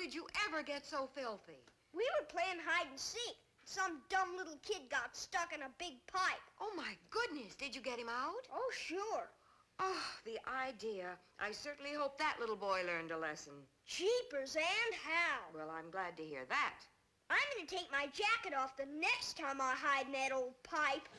did you ever get so filthy? We were playing hide and seek. Some dumb little kid got stuck in a big pipe. Oh, my goodness. Did you get him out? Oh, sure. Oh, the idea. I certainly hope that little boy learned a lesson. Jeepers, and how? Well, I'm glad to hear that. I'm going to take my jacket off the next time I hide in that old pipe.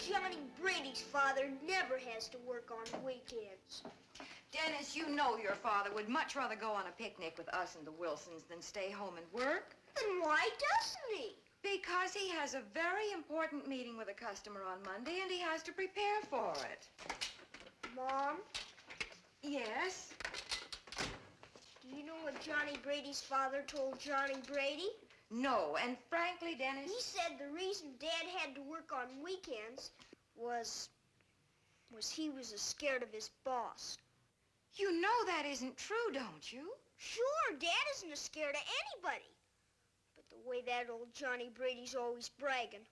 Johnny Brady's father never has to work on weekends. Dennis, you know your father would much rather go on a picnic with us and the Wilsons than stay home and work. Then why doesn't he? Because he has a very important meeting with a customer on Monday, and he has to prepare for it. Mom, Yes? do you know what Johnny Brady's father told Johnny Brady? No, and frankly, He Dennis... said the reason Dad had to work on weekends was he was scared of his boss. You know that isn't true, don't you? Sure, Dad isn't scared of anybody. But the way that old Johnny Brady's always bragging,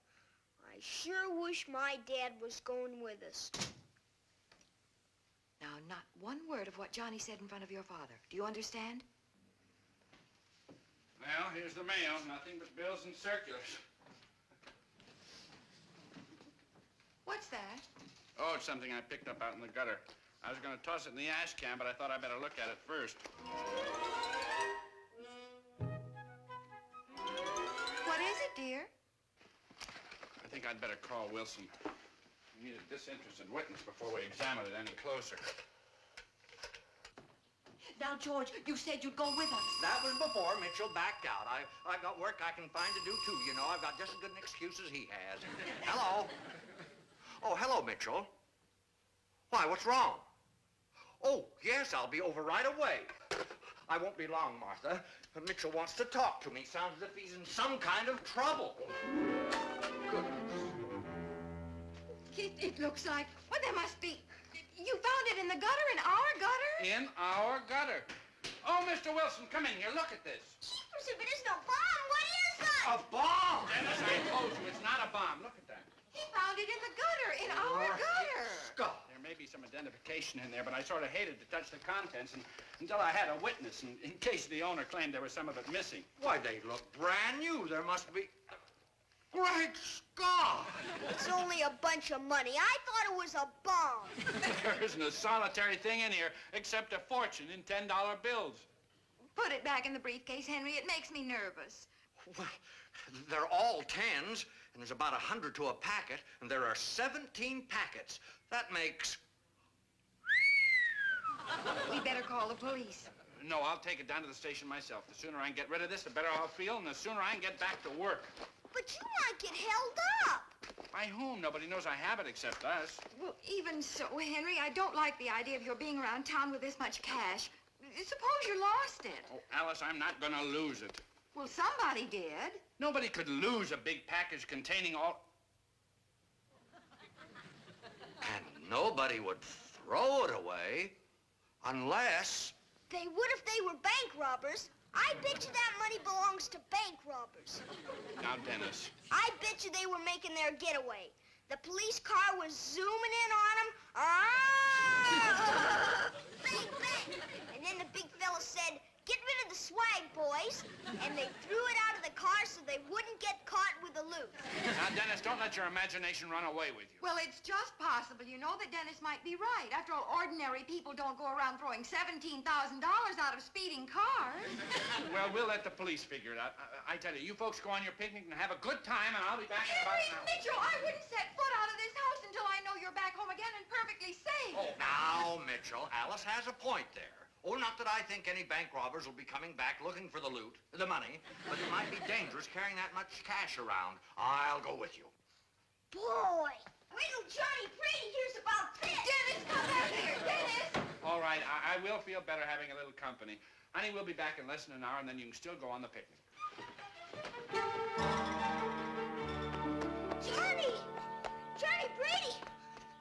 I sure wish my dad was going with us. Now, not one word of what Johnny said in front of your father. Do you understand? Well, here's the mail. Nothing but bills and circulars. What's that? Oh, it's something I picked up out in the gutter. I was going to toss it in the ash can, but I thought I'd better look at it first. What is it, dear? I think I'd better call Wilson. We need a disinterested witness before we examine it any closer. Now, George, you said you'd go with us. That was before Mitchell backed out. I've got work I can find to do, too. You know, I've got just as good an excuse as he has. Hello. Oh, hello, Mitchell. Why, what's wrong? Oh, yes, I'll be over right away. I won't be long, Martha. Mitchell wants to talk to me. Sounds as if he's in some kind of trouble. Goodness. It looks like... Well, there must be... You found it in the gutter, in our gutter? In our gutter. Oh, Mr. Wilson, come in here. Look at this. Jeepers, if it isn't a bomb, what is that? A bomb! Dennis, I told you, it's not a bomb. Look at that. He found it in the gutter, in our gutter. Scott. There may be some identification in there, but I sort of hated to touch the contents until I had a witness, in case the owner claimed there was some of it missing. Why, they look brand new. There must be... Great Scott! It's only a bunch of money. I thought it was a bomb. There isn't a solitary thing in here except a fortune in $10 bills. Put it back in the briefcase, Henry. It makes me nervous. Well, they're all tens, and there's about 100 to a packet, and there are 17 packets. That makes... We better call the police. No, I'll take it down to the station myself. The sooner I can get rid of this, the better I'll feel, and the sooner I can get back to work. But you might get held up. By whom? Nobody knows I have it except us. Well, even so, Henry, I don't like the idea of your being around town with this much cash. Suppose you lost it. Oh, Alice, I'm not gonna lose it. Well, somebody did. Nobody could lose a big package containing all... And nobody would throw it away unless... They would if they were bank robbers. I bet you that money belongs to bank robbers. Now, Dennis. I bet you they were making their getaway. The police car was zooming in on them. Ah! Bang, bang. And then the big fella said, "Get rid of the swag, boys." And they threw it out of the car so they wouldn't get caught with the loot. Now, Dennis, don't let your imagination run away with you. Well, it's just possible, you know, that Dennis might be right. After all, ordinary people don't go around throwing $17,000 out of speeding cars. Well, we'll let the police figure it out. I tell you, you folks go on your picnic and have a good time, and I'll be back in about an hour. Mitchell, I wouldn't set foot out of this house until I know you're back home again and perfectly safe. Oh, now, Mitchell, Alice has a point there. Oh, not that I think any bank robbers will be coming back looking for the loot, the money, but it might be dangerous carrying that much cash around. I'll go with you. Boy, wait till Johnny Brady hears about this. Dennis, come back here. Dennis! All right, I will feel better having a little company. Honey, we'll be back in less than an hour, and then you can still go on the picnic. Johnny! Johnny Brady!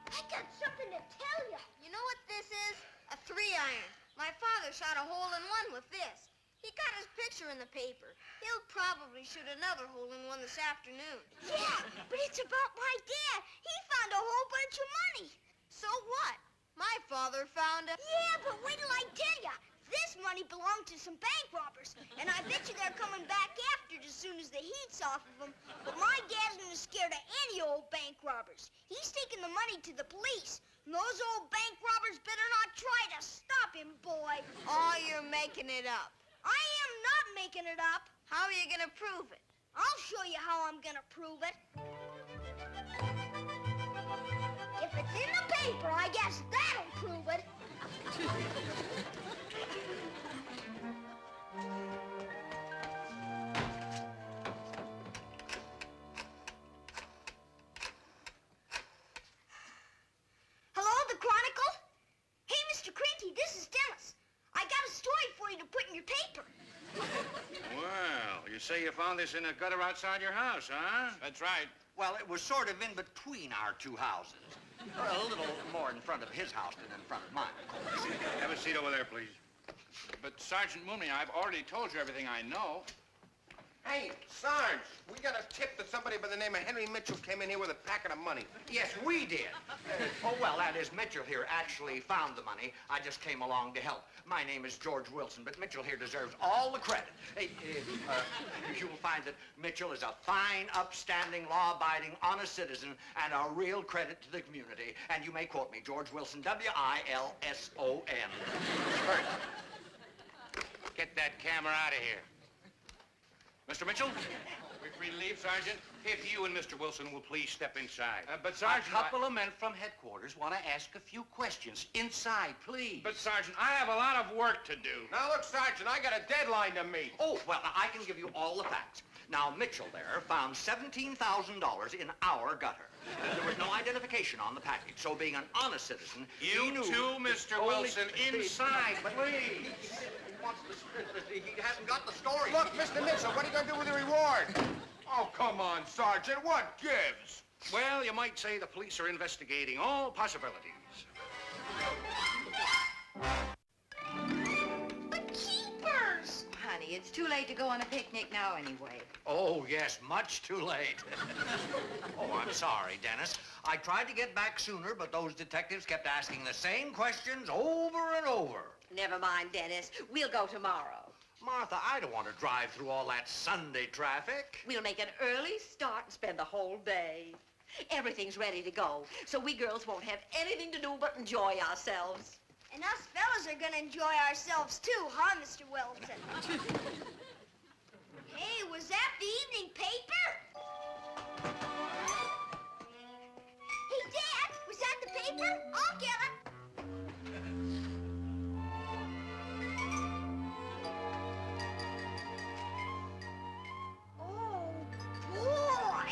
I got something to tell you. You know what this is? A 3-iron. My father shot a hole-in-one with this. He got his picture in the paper. He'll probably shoot another hole-in-one this afternoon. Yeah, but it's about my dad. He found a whole bunch of money. So what? My father found a... Yeah, but wait till I tell you. This money belonged to some bank robbers, and I bet you they're coming back after it as soon as the heat's off of them. But my dad isn't scared of any old bank robbers. He's taking the money to the police. And those old bank robbers better not try to stop him, boy. Oh, you're making it up. I am not making it up. How are you gonna prove it? I'll show you how I'm gonna prove it. If it's in the paper, I guess that'll prove it. Hello, the Chronicle? Hey, Mr. Cranky, this is Dennis. I got a story for you to put in your paper. Well, you say you found this in a gutter outside your house, huh? That's right. Well, it was sort of in between our two houses. A little more in front of his house than in front of mine, of course. Have a seat over there, please. But, Sergeant Mooney, I've already told you everything I know. Hey, Sarge, we got a tip that somebody by the name of Henry Mitchell came in here with a packet of money. Yes, we did. Oh, well, that is, Mitchell here actually found the money. I just came along to help. My name is George Wilson, but Mitchell here deserves all the credit. Hey, you will find that Mitchell is a fine, upstanding, law-abiding, honest citizen and a real credit to the community. And you may quote me, George Wilson, W-I-L-S-O-N. Get that camera out of here. Mr. Mitchell? We're free to leave, Sergeant? If you and Mr. Wilson will please step inside. But, Sergeant... A couple of men from headquarters want to ask a few questions. Inside, please. But, Sergeant, I have a lot of work to do. Now, look, Sergeant, I got a deadline to meet. Oh, well, I can give you all the facts. Now, Mitchell there found $17,000 in our gutter. There was no identification on the package, so being an honest citizen, he You knew... too, Mr. Only- Wilson, inside, please. He hasn't got the story. Look, Mr. Mitchell, what are you going to do with the reward? Oh, come on, Sergeant, what gives? Well, you might say the police are investigating all possibilities. But keepers! Honey, it's too late to go on a picnic now anyway. Oh, yes, much too late. Oh, I'm sorry, Dennis. I tried to get back sooner, but those detectives kept asking the same questions over and over. Never mind, Dennis. We'll go tomorrow. Martha, I don't want to drive through all that Sunday traffic. We'll make an early start and spend the whole day. Everything's ready to go, so we girls won't have anything to do but enjoy ourselves. And us fellas are gonna enjoy ourselves too, huh, Mr. Wilson? Hey, was that the evening paper? Hey, Dad, was that the paper? I'll get it. Oh, boy.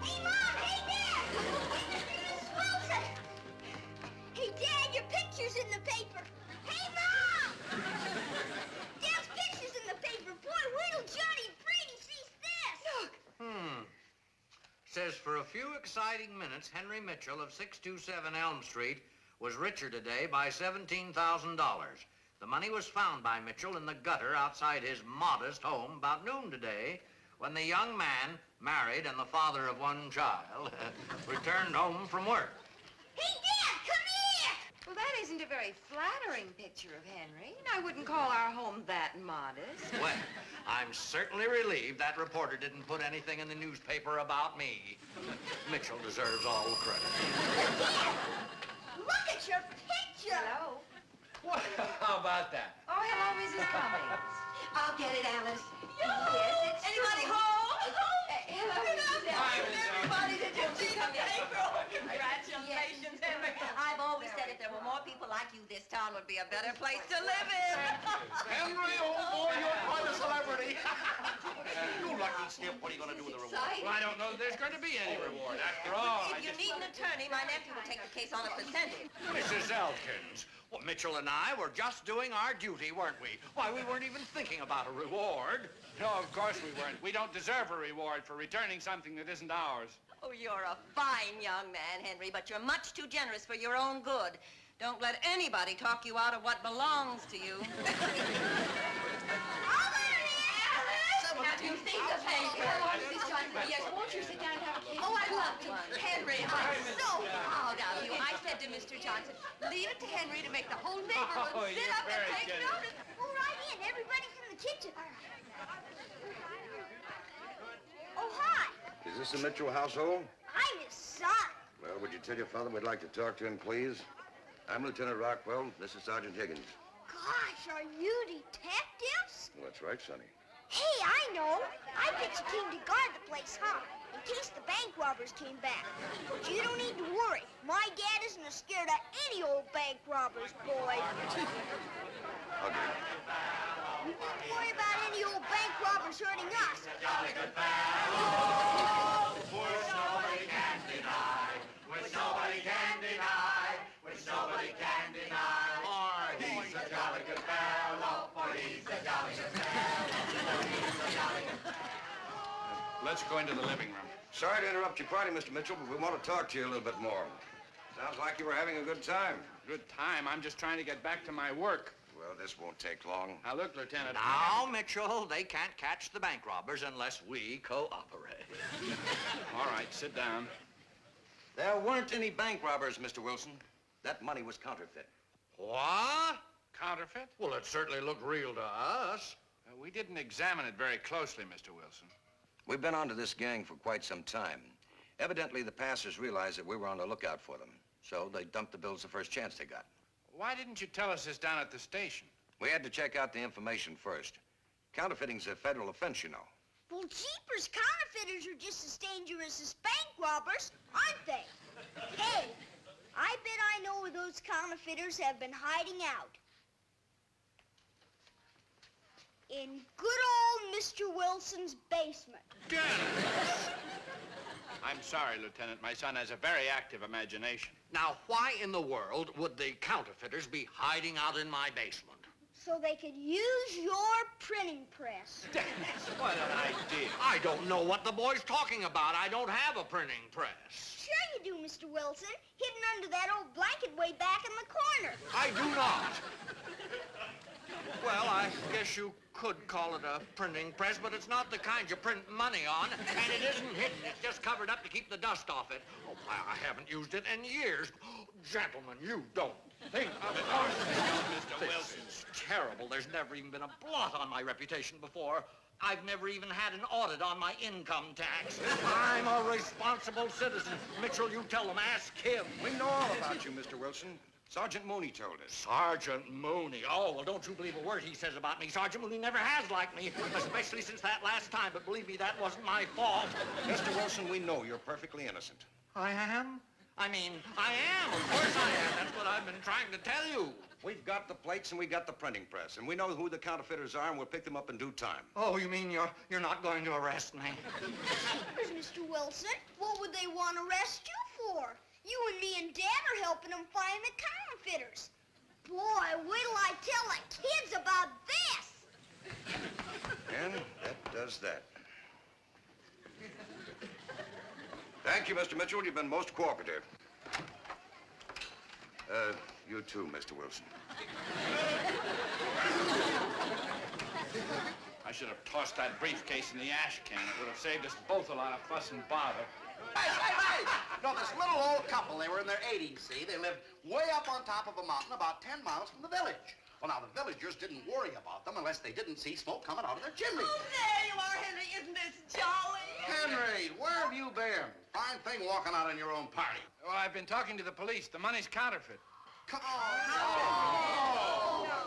Hey, Mom! Hey, Dad! Miss Wilson! Hey, Dad, your picture's in the paper. Hey, Mom! Dad's picture's in the paper. Boy, wait till Johnny Brady sees this. Look. Says for a few exciting minutes, Henry Mitchell of 627 Elm Street was richer today by $17,000. The money was found by Mitchell in the gutter outside his modest home about noon today when the young man, married and the father of one child, returned home from work. Hey, Dad, come here. Well, that isn't a very flattering picture of Henry. And I wouldn't call our home that modest. Well, I'm certainly relieved that reporter didn't put anything in the newspaper about me. Mitchell deserves all the credit. Dad, look at your picture. Hello? What? How about that? Oh, hello, Mrs. Cummings. I'll get it, Alice. Yes, it's Anybody true. home? Hello, Mrs. Hi, Ellis. Miss Everybody that didn't see the paper. Congratulations, Henry. I've always said if there were more people like you, this town would be a better place to live in. Henry, old boy, you're quite a celebrity. You lucky stiff. What are you going to do with the reward? Well, I don't know that there's going to be any reward. After all, If you need an attorney, my nephew will take the case on a percentage. Mrs. Elkins, well, Mitchell and I were just doing our duty, weren't we? Why, we weren't even thinking about a reward. No, of course we weren't. We don't deserve a reward for returning something that isn't ours. Oh, you're a fine young man, Henry, but you're much too generous for your own good. Don't let anybody talk you out of what belongs to you. Now, do you think the paper? Yes, won't you sit down and have a cake? Oh, I'd love to. Henry, I'm so proud of you. I said to Mr. Johnson, leave it to Henry to make the whole neighborhood Oh, sit you're up and very take generous. notice. Go right in. Everybody's in the kitchen. Oh, hi. Is this the Mitchell household? I'm his son. Well, would you tell your father we'd like to talk to him, please? I'm Lieutenant Rockwell. This is Sergeant Higgins. Gosh, are you detectives? Well, that's right, Sonny. Hey, I know. I bet you came to guard the place, huh? In case the bank robbers came back. But you don't need to worry. My dad isn't scared of any old bank robbers, boy. I'll get him. You needn't worry about any old bank robbers hurting us. Let's go into the living room. Sorry to interrupt your party, Mr. Mitchell, but we want to talk to you a little bit more. Sounds like you were having a good time. Good time. I'm just trying to get back to my work. Well, this won't take long. Now, look, Lieutenant. Now, Mitchell, they can't catch the bank robbers unless we cooperate. All right, sit down. There weren't any bank robbers, Mr. Wilson. That money was counterfeit. What? Counterfeit? Well, it certainly looked real to us. We didn't examine it very closely, Mr. Wilson. We've been onto this gang for quite some time. Evidently, the passers realized that we were on the lookout for them. So they dumped the bills the first chance they got. Why didn't you tell us this down at the station? We had to check out the information first. Counterfeiting's a federal offense, you know. Well, jeepers, counterfeiters are just as dangerous as bank robbers, aren't they? Hey, I bet I know where those counterfeiters have been hiding out. In good old Mr. Wilson's basement. I'm sorry, Lieutenant. My son has a very active imagination. Now, why in the world would the counterfeiters be hiding out in my basement? So they could use your printing press. What an idea. I don't know what the boy's talking about. I don't have a printing press. Sure you do, Mr. Wilson. Hidden under that old blanket way back in the corner. I do not. Well, I guess you could call it a printing press, but it's not the kind you print money on, and it isn't hidden. It's just covered up to keep the dust off it. Oh, I haven't used it in years. Gentlemen, you don't think of it. Mr. Wilson. This is terrible. There's never even been a blot on my reputation before. I've never even had an audit on my income tax. I'm a responsible citizen. Mitchell, you tell them. Ask him. We know all about you, Mr. Wilson. Sergeant Mooney told us. Sergeant Mooney. Oh, well, don't you believe a word he says about me. Sergeant Mooney never has liked me, especially since that last time. But believe me, that wasn't my fault. Mr. Wilson, we know you're perfectly innocent. I am? I mean, I am. Of course I am. That's what I've been trying to tell you. We've got the plates and we got the printing press, and we know who the counterfeiters are, and we'll pick them up in due time. Oh, you mean you're not going to arrest me? Jeepers, Mr. Wilson. What would they want to arrest you for? You and me and Dad are helping them find the counterfeiters. Boy, wait till I tell the kids about this. And that does that. Thank you, Mr. Mitchell. You've been most cooperative. You too, Mr. Wilson. I should have tossed that briefcase in the ash can. It would have saved us both a lot of fuss and bother. Hey! No, this little old couple, they were in their 80s, see? They lived way up on top of a mountain about 10 miles from the village. Well, now, the villagers didn't worry about them unless they didn't see smoke coming out of their chimney. Oh, there you are, Henry. Isn't this jolly? Henry, where have you been? Fine thing walking out on your own party. Well, I've been talking to the police. The money's counterfeit.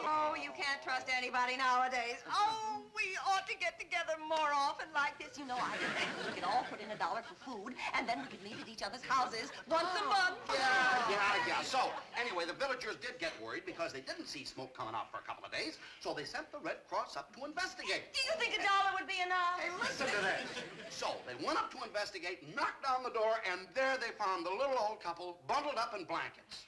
Oh, you can't trust anybody nowadays. Oh, we ought to get together more often like this. You know, I think we could all put in $1 for food, and then we could meet at each other's houses once a month. Yeah. So, anyway, the villagers did get worried because they didn't see smoke coming out for a couple of days, so they sent the Red Cross up to investigate. Do you think $1 would be enough? Hey, listen to this. So, So they went up to investigate, knocked on the door, and there they found the little old couple bundled up in blankets.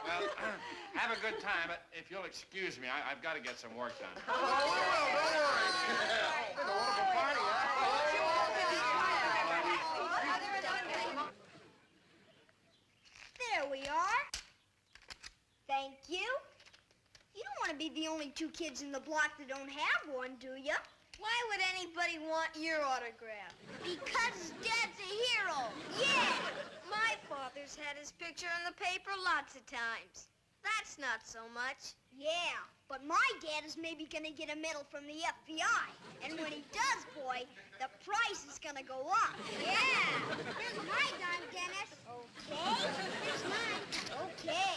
Well, have a good time, but if you'll excuse me, I've got to get some work done. Oh, we will, don't worry. It's a wonderful party, There we are. Thank you. You don't want to be the only two kids in the block that don't have one, do you? Why would anybody want your autograph? Because Dad's a hero. Yeah! My father's had his picture in the paper lots of times. That's not so much. Yeah, but my dad is maybe gonna get a medal from the FBI. And when he does, boy, the price is gonna go up. Yeah! Here's my dime, Dennis. Okay, here's mine. Okay.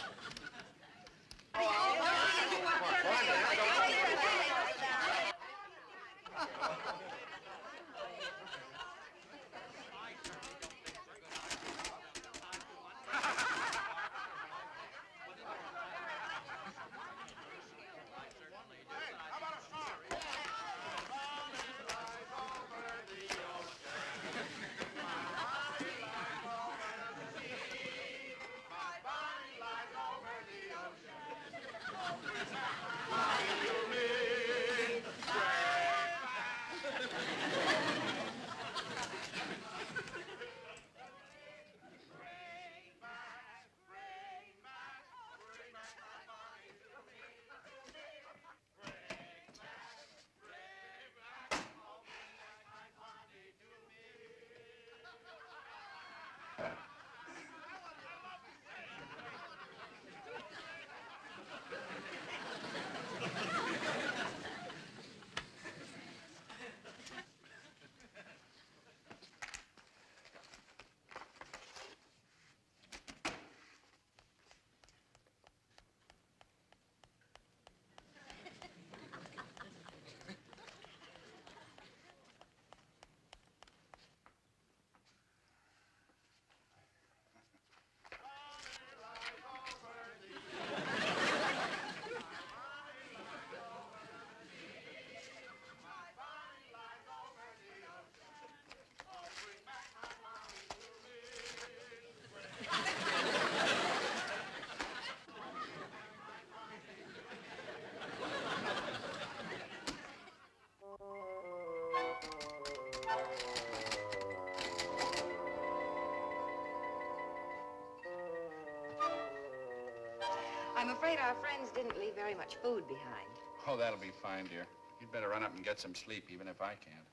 I'm afraid our friends didn't leave very much food behind. Oh, that'll be fine, dear. You'd better run up and get some sleep, even if I can't.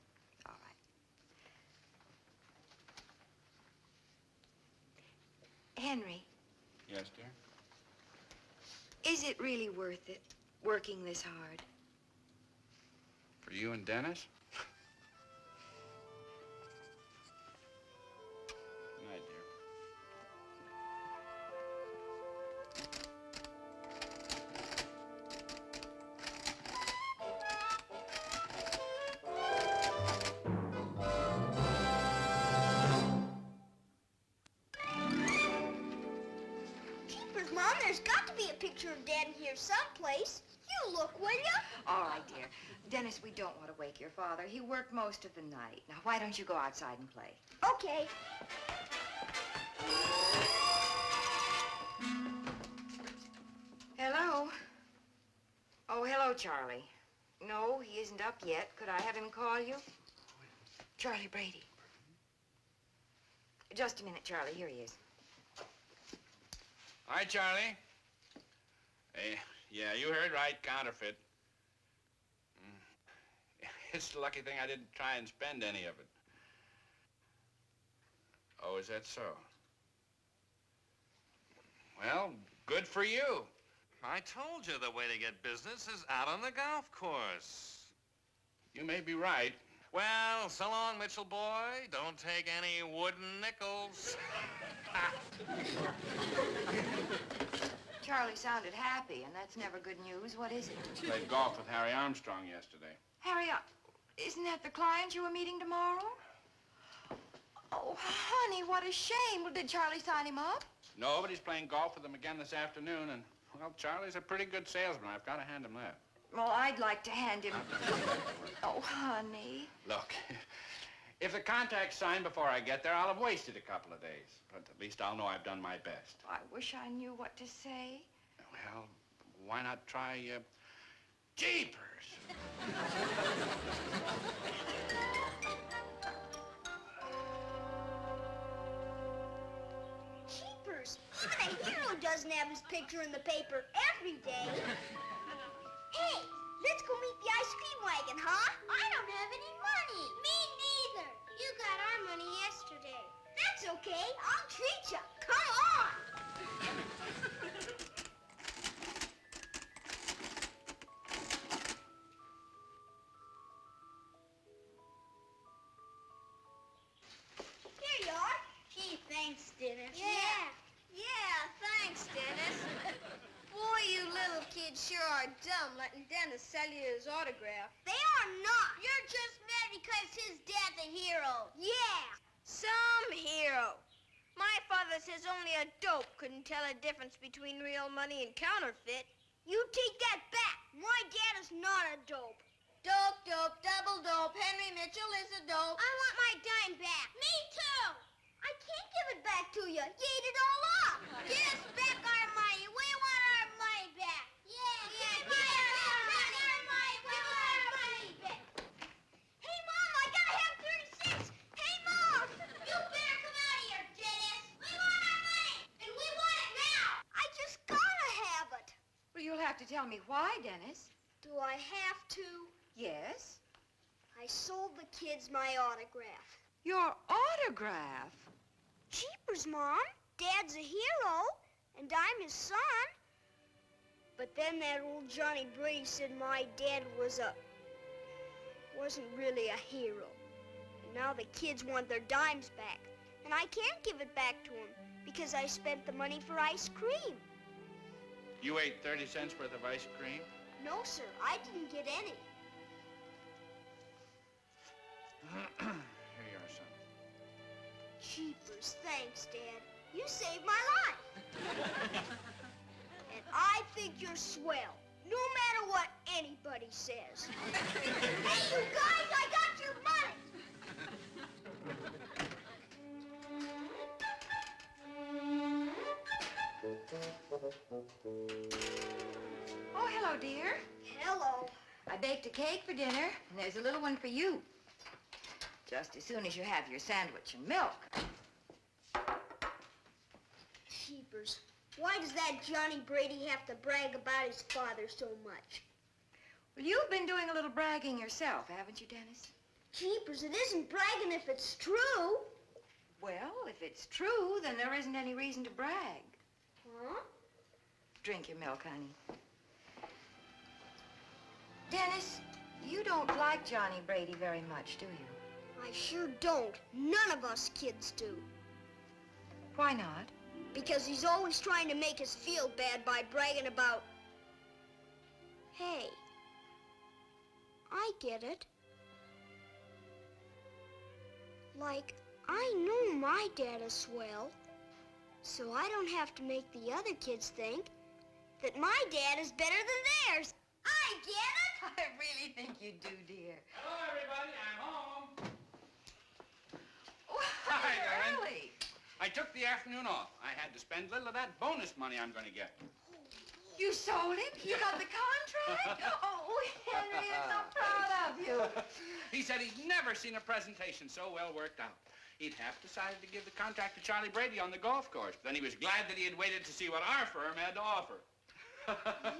All right. Henry, Yes, dear? is it really worth it, working this hard? For you and Dennis? Good night, dear. Jeepers, Mom, there's got to be a picture of Dad in here someplace. You look, will you? All right, dear. Dennis, we don't want to wake your father. He worked most of the night. Now, why don't you go outside and play? Okay. Hello? Oh, hello, Charlie. No, he isn't up yet. Could I have him call you? Charlie Brady. Just a minute, Charlie. Here he is. Hi, Charlie. Hey, yeah, you heard right, counterfeit. It's the lucky thing I didn't try and spend any of it. Oh, is that so? Well, good for you. I told you the way to get business is out on the golf course. You may be right. Well, so long, Mitchell boy. Don't take any wooden nickels. Charlie sounded happy, and that's never good news. What is it? Played golf with Harry Armstrong yesterday. Harry, isn't that the client you were meeting tomorrow? Oh, honey, what a shame. Well, did Charlie sign him up? No, but he's playing golf with them again this afternoon, and, well, Charlie's a pretty good salesman. I've got to hand him that. Well, I'd like to hand him... Oh, honey. Look, if the contract's signed before I get there, I'll have wasted a couple of days. But at least I'll know I've done my best. I wish I knew what to say. Well, why not try, Jeepers? Jeepers! Even a hero doesn't have his picture in the paper every day. Hey, let's go meet the ice cream wagon, huh? I don't have any money. Me neither. You got our money yesterday. That's okay. I'll treat you. Come on. Here you are. Gee, thanks, Dennis. Yeah, thanks, Dennis. Boy, you little kids sure are dumb letting Dennis sell you his autograph. They are not. You're just mad because his dad's a hero. Yeah. Some hero. My father says only a dope couldn't tell a difference between real money and counterfeit. You take that back. My dad is not a dope. Dope, double dope. Henry Mitchell is a dope. I want my dime back. Me too. I can't give it back to you. You ate it all up. Give us back our money. We want our money back. Give us our money. We want our money back. Hey, Mom, I gotta have 36. Hey, Mom. You better come out of here, Dennis. We want our money, and we want it now. I just gotta have it. Well, you'll have to tell me why, Dennis. Do I have to? Yes? I sold the kids my autograph. Your autograph? Jeepers, Mom. Dad's a hero, and I'm his son. But then that old Johnny Brady said my dad wasn't really a hero. And now the kids want their dimes back. And I can't give it back to them because I spent the money for ice cream. You ate 30 cents worth of ice cream? No, sir. I didn't get any. Here you are, son. Jeepers, thanks, Dad. You saved my life. And I think you're swell, no matter what anybody says. Hey, you guys, I got your money! Oh, hello, dear. Hello. I baked a cake for dinner, and there's a little one for you. Just as soon as you have your sandwich and milk. Jeepers, why does that Johnny Brady have to brag about his father so much? Well, you've been doing a little bragging yourself, haven't you, Dennis? Jeepers, it isn't bragging if it's true. Well, if it's true, then there isn't any reason to brag. Huh? Drink your milk, honey. Dennis, you don't like Johnny Brady very much, do you? I sure don't. None of us kids do. Why not? Because he's always trying to make us feel bad by bragging about... Hey, I get it. Like, I know my dad is swell, so I don't have to make the other kids think that my dad is better than theirs. I get it! I really think you do, dear. Hello, everybody. I'm home. Oh, Hi, you're Ellen. early. I took the afternoon off. I had to spend a little of that bonus money I'm going to get. You sold it? You got the contract? Oh, Henry, I'm so proud of you. He said he's never seen a presentation so well worked out. He'd half decided to give the contract to Charlie Brady on the golf course, but then he was glad that he had waited to see what our firm had to offer.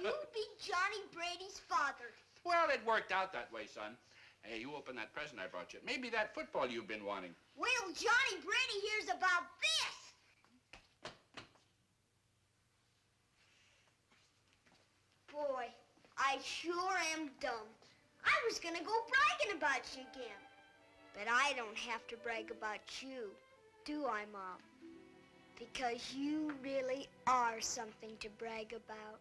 You be Johnny Brady's father. Well, it worked out that way, son. Hey, you open that present I brought you. Maybe that football you've been wanting. Wait till Johnny Brady hears about this. Boy, I sure am dumb. I was gonna go bragging about you again. But I don't have to brag about you, do I, Mom? Because you really are something to brag about.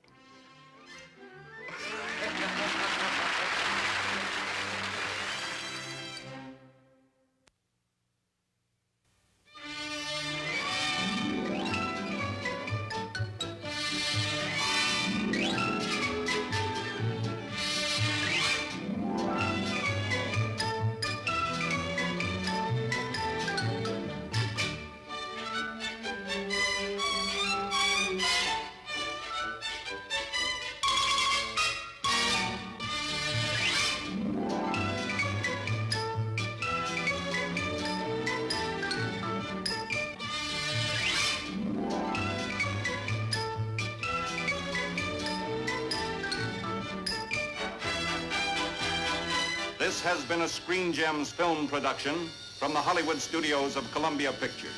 This has been a Screen Gems film production from the Hollywood studios of Columbia Pictures.